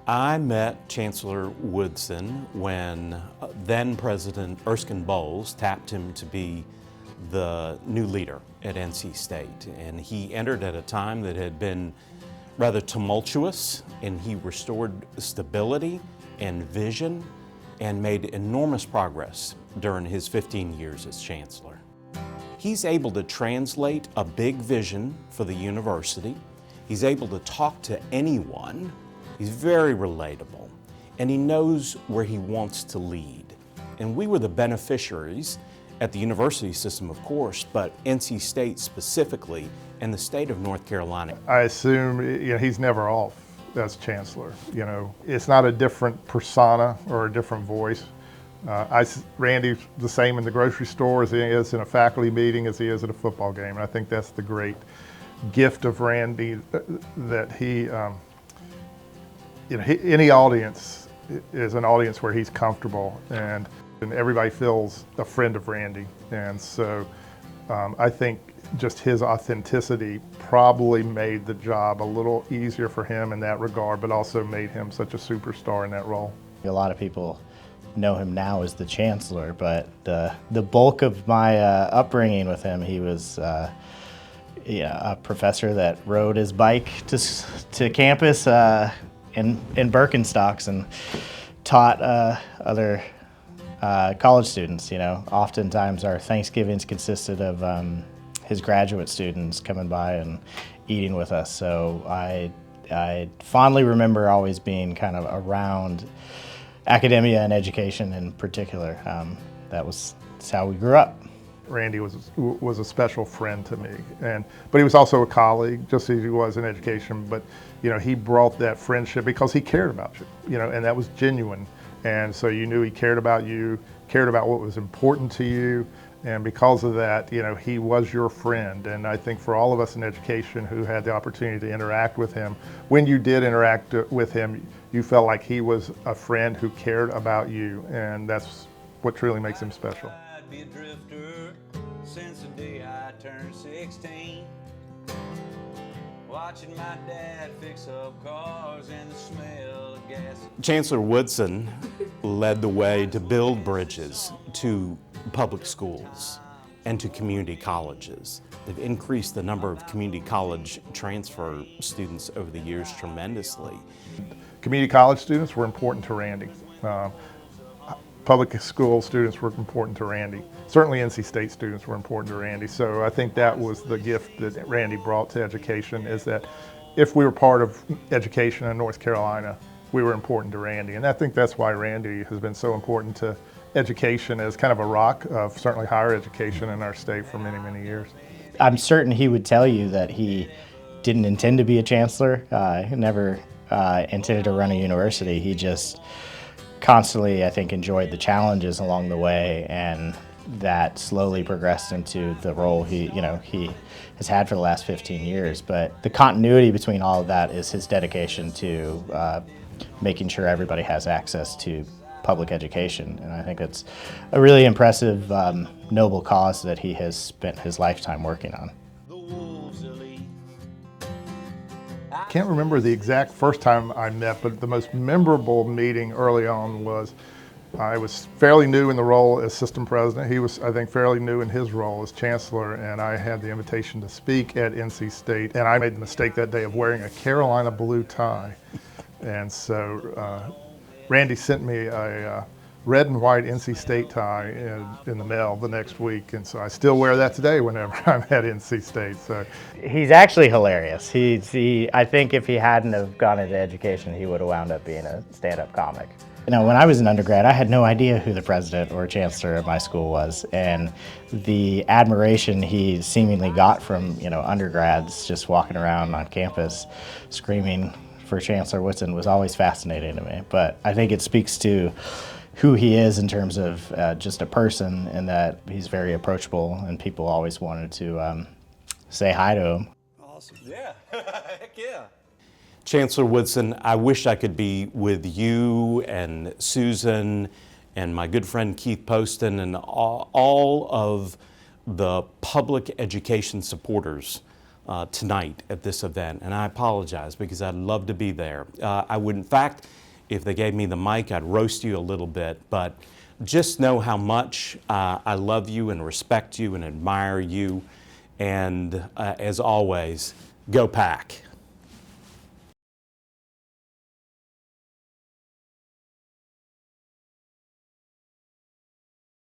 I met Chancellor Woodson when then President Erskine Bowles tapped him to be the new leader at NC State. And he entered at a time that had been rather tumultuous, and he restored stability and vision and made enormous progress during his 15 years as Chancellor. He's able to translate a big vision for the university. He's able to talk to anyone. He's very relatable, and he knows where he wants to lead. And we were the beneficiaries at the university system, of course, but NC State specifically, and the state of North Carolina. I assume he's never off as Chancellor. It's not a different persona or a different voice. Randy's the same in the grocery store as he is in a faculty meeting, as he is at a football game. And I think that's the great gift of Randy, that any audience is an audience where he's comfortable, and everybody feels a friend of Randy. And so I think just his authenticity probably made the job a little easier for him in that regard, but also made him such a superstar in that role. A lot of people know him now as the Chancellor, but the bulk of my upbringing with him, he was a professor that rode his bike to campus in Birkenstocks and taught other college students. Oftentimes our Thanksgivings consisted of his graduate students coming by and eating with us. So I fondly remember always being kind of around academia and education in particular. That's how we grew up. Randy was a special friend to me, but he was also a colleague, just as he was in education. But he brought that friendship because he cared about you, and that was genuine. And so you knew he cared about you, cared about what was important to you, and because of that, he was your friend. And I think for all of us in education who had the opportunity to interact with him, when you did interact with him, you felt like he was a friend who cared about you, and that's what truly makes him special. Be a drifter since the day I turned 16, watching my dad fix up cars and the smell of gas. Chancellor Woodson led the way to build bridges to public schools and to community colleges. They've increased the number of community college transfer students over the years tremendously. Community college students were important to Randy. Public school students were important to Randy. Certainly NC State students were important to Randy. So I think that was the gift that Randy brought to education, is that if we were part of education in North Carolina, we were important to Randy. And I think that's why Randy has been so important to education as kind of a rock of certainly higher education in our state for many, many years. I'm certain he would tell you that he didn't intend to be a chancellor. He never intended to run a university. He just constantly, I think, enjoyed the challenges along the way, and that slowly progressed into the role he has had for the last 15 years. But the continuity between all of that is his dedication to making sure everybody has access to public education. And I think it's a really impressive, noble cause that he has spent his lifetime working on. I can't remember the exact first time I met, but the most memorable meeting early on was I was fairly new in the role as system president. He was, I think, fairly new in his role as chancellor, and I had the invitation to speak at NC State, and I made the mistake that day of wearing a Carolina blue tie. And so Randy sent me a red and white NC State tie in the mail the next week, and so I still wear that today whenever I'm at NC State. So he's actually hilarious. I think if he hadn't have gone into education, he would have wound up being a stand-up comic. When I was an undergrad, I had no idea who the president or chancellor of my school was, and the admiration he seemingly got from undergrads just walking around on campus screaming for Chancellor Woodson was always fascinating to me. But I think it speaks to who he is in terms of just a person, and that he's very approachable, and people always wanted to say hi to him. Awesome. Yeah. Heck yeah. Chancellor Woodson, I wish I could be with you and Susan and my good friend Keith Poston and all of the public education supporters tonight at this event, and I apologize because I'd love to be there. I would, in fact, if they gave me the mic, I'd roast you a little bit, but just know how much I love you and respect you and admire you, and as always, go Pack.